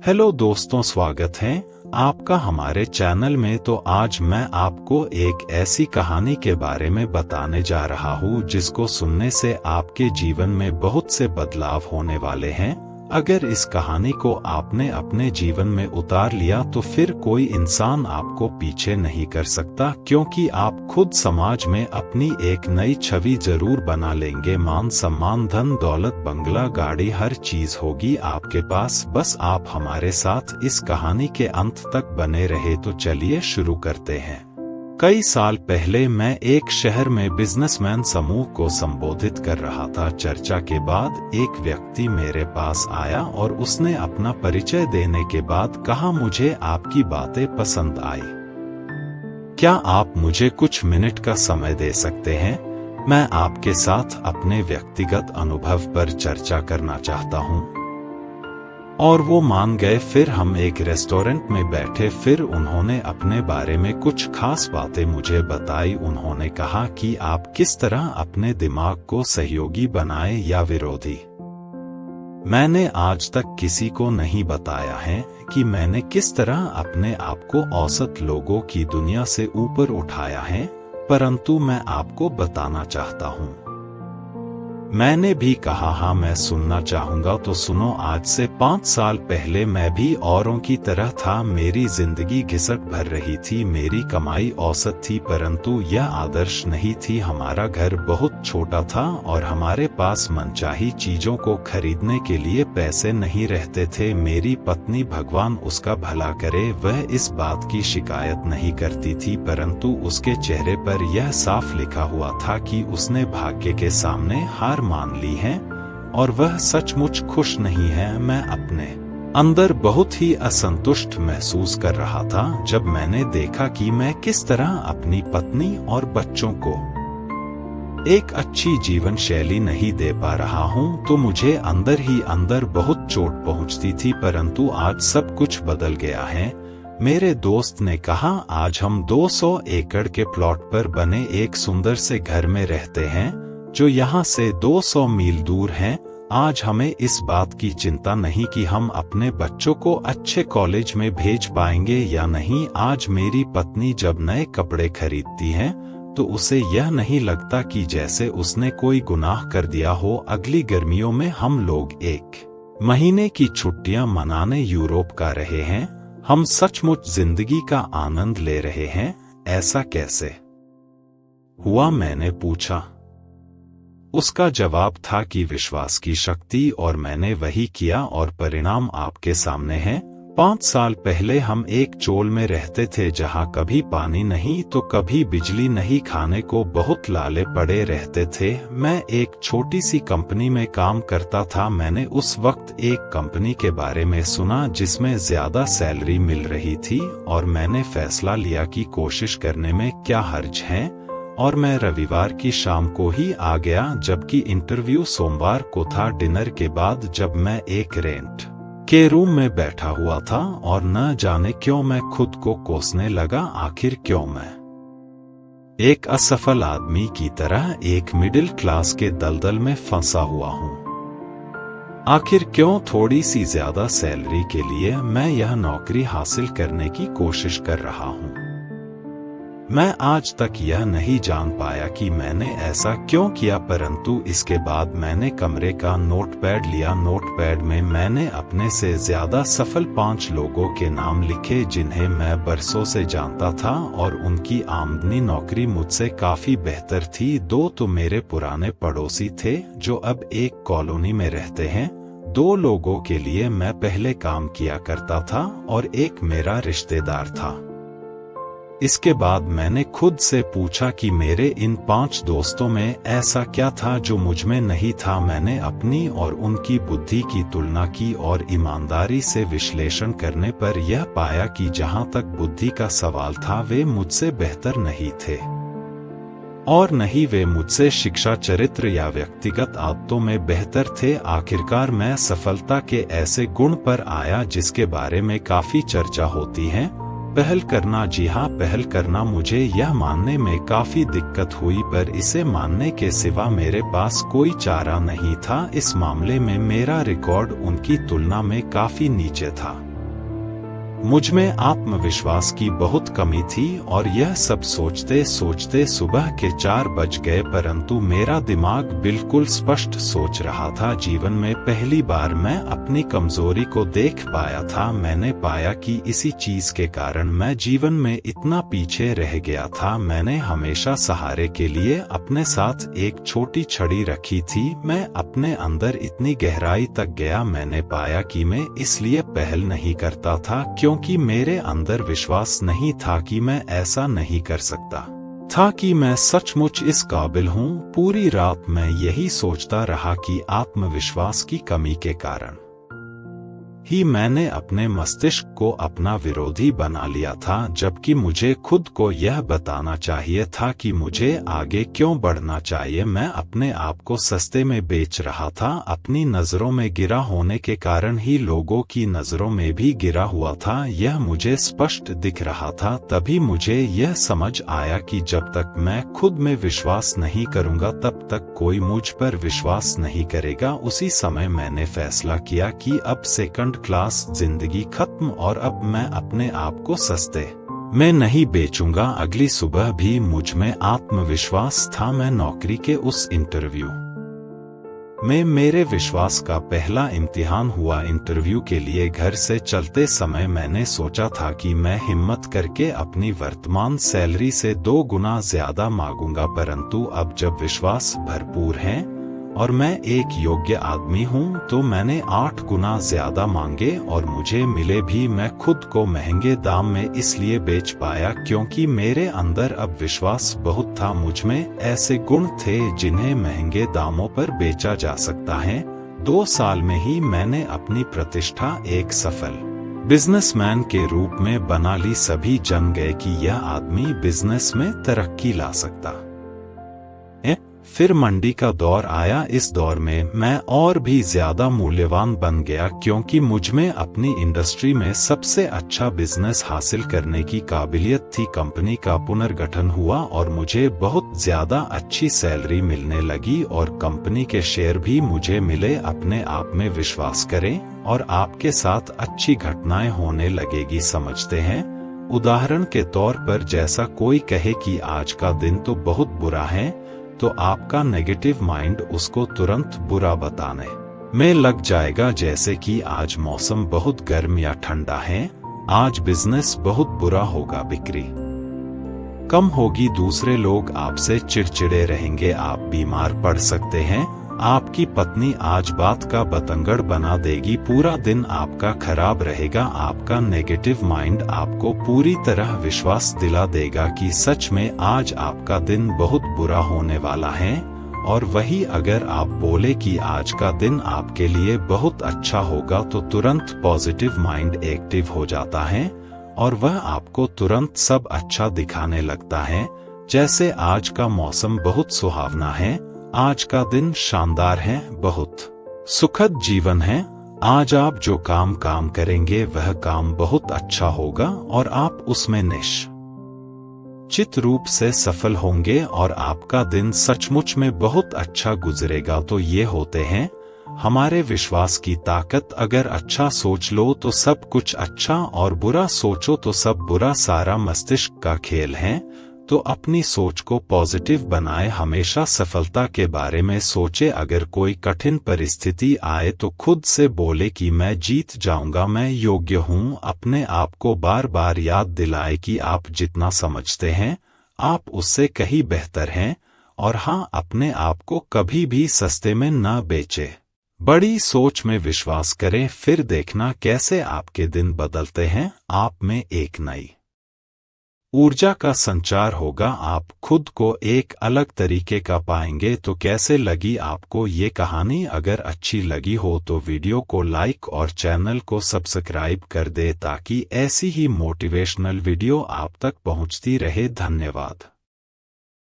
Hello दोस्तों, स्वागत है आपका हमारे चैनल में। तो आज मैं आपको एक ऐसी कहानी के बारे में बताने जा रहा हूँ जिसको सुनने से आपके जीवन में बहुत से बदलाव होने वाले हैं। अगर इस कहानी को आपने अपने जीवन में उतार लिया तो फिर कोई इंसान आपको पीछे नहीं कर सकता, क्योंकि आप खुद समाज में अपनी एक नई छवि जरूर बना लेंगे। मान सम्मान, धन दौलत, बंगला, गाड़ी, हर चीज होगी आपके पास। बस आप हमारे साथ इस कहानी के अंत तक बने रहे। तो चलिए शुरू करते हैं। कई साल पहले मैं एक शहर में बिजनेसमैन समूह को संबोधित कर रहा था। चर्चा के बाद एक व्यक्ति मेरे पास आया और उसने अपना परिचय देने के बाद कहा, मुझे आपकी बातें पसंद आई। क्या आप मुझे कुछ मिनट का समय दे सकते हैं? मैं आपके साथ अपने व्यक्तिगत अनुभव पर चर्चा करना चाहता हूं। और वो मान गए। फिर हम एक रेस्टोरेंट में बैठे। फिर उन्होंने अपने बारे में कुछ खास बातें मुझे बताई। उन्होंने कहा कि आप किस तरह अपने दिमाग को सहयोगी बनाए या विरोधी। मैंने आज तक किसी को नहीं बताया है कि मैंने किस तरह अपने आप को औसत लोगों की दुनिया से ऊपर उठाया है, परंतु मैं आपको बताना चाहता हूँ। मैंने भी कहा, हाँ मैं सुनना चाहूंगा। तो सुनो। आज से 5 साल पहले मैं भी औरों की तरह था। मेरी जिंदगी घिसट भर रही थी। मेरी कमाई औसत थी, परंतु यह आदर्श नहीं थी। हमारा घर बहुत छोटा था और हमारे पास मनचाही चीजों को खरीदने के लिए पैसे नहीं रहते थे। मेरी पत्नी, भगवान उसका भला करे, वह इस बात की शिकायत नहीं करती थी, परंतु उसके चेहरे पर यह साफ लिखा हुआ था कि उसने भाग्य के सामने हार मान ली है और वह सचमुच खुश नहीं है। मैं अपने अंदर बहुत ही असंतुष्ट महसूस कर रहा था जब मैंने देखा कि मैं किस तरह अपनी पत्नी और बच्चों को एक अच्छी जीवन शैली नहीं दे पा रहा हूं। तो मुझे अंदर ही अंदर बहुत चोट पहुंचती थी। परंतु आज सब कुछ बदल गया है। मेरे दोस्त ने कहा, आज हम 200 एकड़ के प्लॉट पर बने एक सुंदर से घर में रहते हैं जो यहाँ से 200 मील दूर हैं। आज हमें इस बात की चिंता नहीं कि हम अपने बच्चों को अच्छे कॉलेज में भेज पाएंगे या नहीं। आज मेरी पत्नी जब नए कपड़े खरीदती है तो उसे यह नहीं लगता कि जैसे उसने कोई गुनाह कर दिया हो। अगली गर्मियों में हम लोग 1 महीने की छुट्टियां मनाने यूरोप का रहे हैं। हम सचमुच जिंदगी का आनंद ले रहे हैं। ऐसा कैसे हुआ? मैंने पूछा। उसका जवाब था कि विश्वास की शक्ति, और मैंने वही किया और परिणाम आपके सामने है। 5 साल पहले हम एक चोल में रहते थे जहां कभी पानी नहीं तो कभी बिजली नहीं। खाने को बहुत लाले पड़े रहते थे। मैं एक छोटी सी कंपनी में काम करता था। मैंने उस वक्त एक कंपनी के बारे में सुना जिसमें ज्यादा सैलरी मिल रही थी और मैंने फैसला लिया कि कोशिश करने में क्या हर्ज है। और मैं रविवार की शाम को ही आ गया, जबकि इंटरव्यू सोमवार को था। डिनर के बाद जब मैं एक रेंट के रूम में बैठा हुआ था और न जाने क्यों मैं खुद को कोसने लगा। आखिर क्यों मैं एक असफल आदमी की तरह एक मिडिल क्लास के दलदल में फंसा हुआ हूँ? आखिर क्यों थोड़ी सी ज्यादा सैलरी के लिए मैं यह नौकरी हासिल करने की कोशिश कर रहा हूँ? मैं आज तक यह नहीं जान पाया कि मैंने ऐसा क्यों किया, परंतु इसके बाद मैंने कमरे का नोटपैड लिया। नोटपैड में मैंने अपने से ज्यादा सफल 5 लोगों के नाम लिखे जिन्हें मैं बरसों से जानता था और उनकी आमदनी, नौकरी मुझसे काफी बेहतर थी। 2 तो मेरे पुराने पड़ोसी थे जो अब एक कॉलोनी में रहते हैं। 2 लोगों के लिए मैं पहले काम किया करता था और एक मेरा रिश्तेदार था। इसके बाद मैंने खुद से पूछा कि मेरे इन 5 दोस्तों में ऐसा क्या था जो मुझ में नहीं था। मैंने अपनी और उनकी बुद्धि की तुलना की और ईमानदारी से विश्लेषण करने पर यह पाया कि जहां तक बुद्धि का सवाल था वे मुझसे बेहतर नहीं थे और नहीं वे मुझसे शिक्षा, चरित्र या व्यक्तिगत आदतों में बेहतर थे। आखिरकार मैं सफलता के ऐसे गुण पर आया जिसके बारे में काफी चर्चा होती है, पहल करना। जी हाँ, पहल करना। मुझे यह मानने में काफी दिक्कत हुई, पर इसे मानने के सिवा मेरे पास कोई चारा नहीं था। इस मामले में मेरा रिकॉर्ड उनकी तुलना में काफी नीचे था। मुझ में आत्मविश्वास की बहुत कमी थी और यह सब सोचते सोचते सुबह के 4 बज गए, परंतु मेरा दिमाग बिल्कुल स्पष्ट सोच रहा था। जीवन में पहली बार मैं अपनी कमजोरी को देख पाया था। मैंने पाया कि इसी चीज के कारण मैं जीवन में इतना पीछे रह गया था। मैंने हमेशा सहारे के लिए अपने साथ एक छोटी छड़ी रखी थी। मैं अपने अंदर इतनी गहराई तक गया, मैंने पाया कि मैं इसलिए पहल नहीं करता था क्योंकि मेरे अंदर विश्वास नहीं था कि मैं ऐसा नहीं कर सकता था कि मैं सचमुच इस काबिल हूँ। पूरी रात मैं यही सोचता रहा कि आत्मविश्वास की कमी के कारण ही मैंने अपने मस्तिष्क को अपना विरोधी बना लिया था, जबकि मुझे खुद को यह बताना चाहिए था कि मुझे आगे क्यों बढ़ना चाहिए। मैं अपने आप को सस्ते में बेच रहा था। अपनी नजरों में गिरा होने के कारण ही लोगों की नजरों में भी गिरा हुआ था। यह मुझे स्पष्ट दिख रहा था। तभी मुझे यह समझ आया कि जब तक मैं खुद में विश्वास नहीं करूंगा तब तक कोई मुझ पर विश्वास नहीं करेगा। उसी समय मैंने फैसला किया कि अब सेकंड क्लास जिंदगी खत्म और अब मैं अपने आप को सस्ते में नहीं बेचूंगा। अगली सुबह भी मुझ में आत्मविश्वास था। मैं नौकरी के उस इंटरव्यू में मेरे विश्वास का पहला इम्तिहान हुआ। इंटरव्यू के लिए घर से चलते समय मैंने सोचा था कि मैं हिम्मत करके अपनी वर्तमान सैलरी से 2 गुना ज्यादा मांगूंगा, परंतु अब जब विश्वास भरपूर है और मैं एक योग्य आदमी हूँ तो मैंने 8 गुना ज्यादा मांगे और मुझे मिले भी। मैं खुद को महंगे दाम में इसलिए बेच पाया क्योंकि मेरे अंदर अब विश्वास बहुत था। मुझ में ऐसे गुण थे जिन्हें महंगे दामों पर बेचा जा सकता है। 2 साल में ही मैंने अपनी प्रतिष्ठा एक सफल बिजनेसमैन के रूप में बना ली। सभी जान गए कि यह आदमी बिजनेस में तरक्की ला सकता है। फिर मंडी का दौर आया। इस दौर में मैं और भी ज्यादा मूल्यवान बन गया क्योंकि मुझ में अपनी इंडस्ट्री में सबसे अच्छा बिजनेस हासिल करने की काबिलियत थी। कंपनी का पुनर्गठन हुआ और मुझे बहुत ज्यादा अच्छी सैलरी मिलने लगी और कंपनी के शेयर भी मुझे मिले। अपने आप में विश्वास करें और आपके साथ अच्छी घटनाएं होने लगेगी। समझते हैं, उदाहरण के तौर पर जैसा कोई कहे कि आज का दिन तो बहुत बुरा है, तो आपका नेगेटिव माइंड उसको तुरंत बुरा बताने में लग जाएगा। जैसे कि आज मौसम बहुत गर्म या ठंडा है, आज बिजनेस बहुत बुरा होगा, बिक्री कम होगी, दूसरे लोग आपसे चिड़चिड़े रहेंगे, आप बीमार पड़ सकते हैं, आपकी पत्नी आज बात का बतंगड़ बना देगी, पूरा दिन आपका खराब रहेगा। आपका नेगेटिव माइंड आपको पूरी तरह विश्वास दिला देगा कि सच में आज आपका दिन बहुत बुरा होने वाला है। और वही अगर आप बोले कि आज का दिन आपके लिए बहुत अच्छा होगा तो तुरंत पॉजिटिव माइंड एक्टिव हो जाता है और वह आपको तुरंत सब अच्छा दिखाने लगता है। जैसे आज का मौसम बहुत सुहावना है, आज का दिन शानदार है, बहुत सुखद जीवन है, आज आप जो काम करेंगे वह काम बहुत अच्छा होगा और आप उसमें निश्चित रूप से सफल होंगे और आपका दिन सचमुच में बहुत अच्छा गुजरेगा। तो ये होते हैं हमारे विश्वास की ताकत। अगर अच्छा सोच लो तो सब कुछ अच्छा और बुरा सोचो तो सब बुरा। सारा मस्तिष्क का खेल है, तो अपनी सोच को पॉजिटिव बनाए। हमेशा सफलता के बारे में सोचे। अगर कोई कठिन परिस्थिति आए तो खुद से बोले कि मैं जीत जाऊंगा, मैं योग्य हूँ। अपने आप को बार बार याद दिलाए कि आप जितना समझते हैं आप उससे कहीं बेहतर हैं। और हाँ, अपने आप को कभी भी सस्ते में न बेचे। बड़ी सोच में विश्वास करें, फिर देखना कैसे आपके दिन बदलते हैं। आप में एक नई ऊर्जा का संचार होगा। आप खुद को एक अलग तरीके का पाएंगे। तो कैसे लगी आपको ये कहानी? अगर अच्छी लगी हो तो वीडियो को लाइक और चैनल को सब्सक्राइब कर दे ताकि ऐसी ही मोटिवेशनल वीडियो आप तक पहुंचती रहे। धन्यवाद।